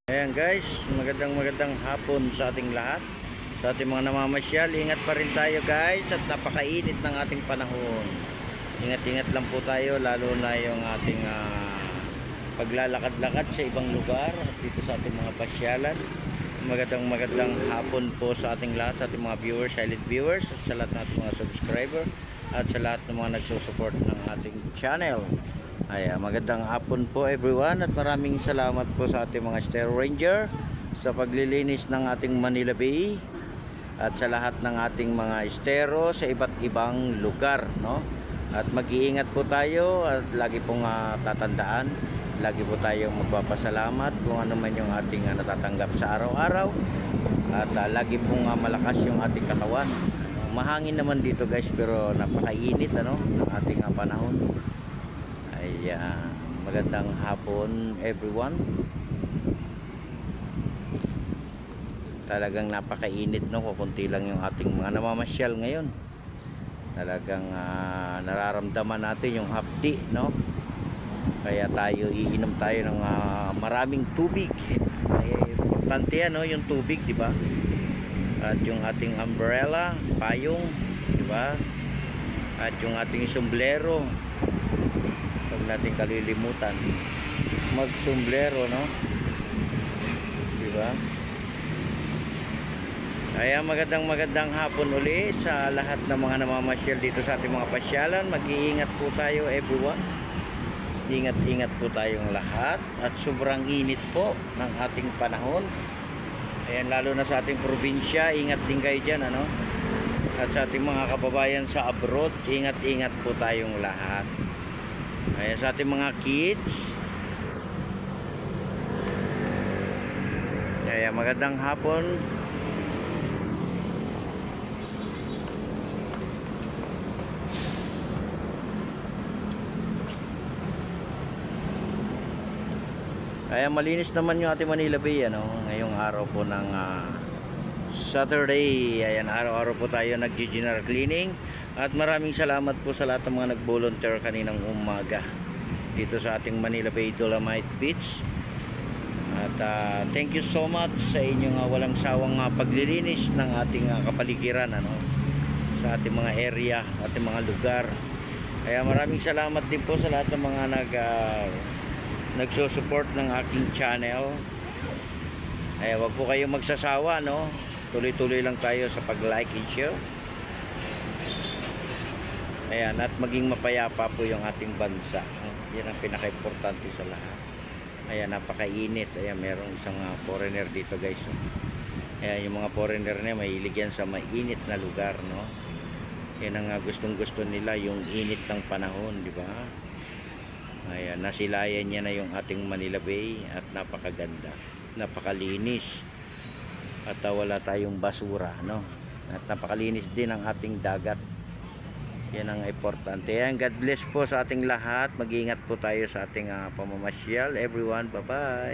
Ayan guys, magandang hapon sa ating lahat. Sa ating mga namamasyal, ingat pa rin tayo guys at napakainit ng ating panahon. Ingat-ingat lang po tayo, lalo na yung ating paglalakad-lakad sa ibang lugar at dito sa ating mga pasyalan. Magandang hapon po sa ating lahat, sa ating mga viewers, silent viewers, at sa lahat ng ating mga subscriber at sa lahat ng mga nagsusupport ng ating channel. Magandang hapon po everyone at maraming salamat po sa ating mga Estero Ranger sa paglilinis ng ating Manila Bay at sa lahat ng ating mga estero sa iba't ibang lugar, no? At mag-iingat po tayo at lagi pong tatandaan, lagi po tayong magpapasalamat kung ano man yung ating natatanggap sa araw-araw at lagi pong malakas yung ating katawan. Mahangin naman dito guys, pero napakainit ng ating panahon. Magandang hapon everyone. Talagang napakainit, no? Kukunti lang yung ating mga namamasyal ngayon. Talagang nararamdaman natin yung hapdi, no? Kaya iinom tayo ng maraming tubig. Importante yan, no? Yung tubig, di ba? At yung ating umbrella, payong, di ba? At yung ating sombrero, huwag natin kalilimutan magsombrero, no? Diba? Kaya magandang hapon uli sa lahat ng mga namamasyal dito sa ating mga pasyalan. Mag-iingat po tayo everyone. Ingat po tayong lahat. At sobrang init po ng ating panahon. Ayan, lalo na sa ating probinsya, ingat din kayo dyan, ano? At sa ating mga kababayan sa abroad, ingat po tayong lahat. Ayan, sa ating mga kids, ayan, magandang hapon. Ayan, malinis naman yung ating Manila Bay, ano? Ngayong araw po ng Saturday. Ayan, araw-araw po tayo nag-general cleaning. At maraming salamat po sa lahat ng mga nag-volunteer kaninang umaga dito sa ating Manila Bay Dolomite Beach. At thank you so much sa inyong walang sawang paglilinis ng ating kapaligiran, ano, sa ating mga area, ating mga lugar. Kaya maraming salamat din po sa lahat ng mga nagsusupport ng aking channel. Kaya wag po kayong magsasawa, no? Tuloy-tuloy lang tayo sa pag-like and share. Ayan, at maging mapayapa po yung ating bansa. Yan ang pinaka-importante sa lahat. Ayan, napakainit. Ayan, merong isang foreigner dito guys. Ayan, yung mga foreigner na mahilig yan sa mainit na lugar, no? Yan ang gustong-gusto nila, yung init ng panahon, di ba? Ayan, nasilayan niya na yung ating Manila Bay at napakaganda, napakalinis. At wala tayong basura, no? At napakalinis din ang ating dagat. Yan ang importante. Yan, God bless po sa ating lahat. Mag-iingat po tayo sa ating pamamasyal. Everyone, bye-bye.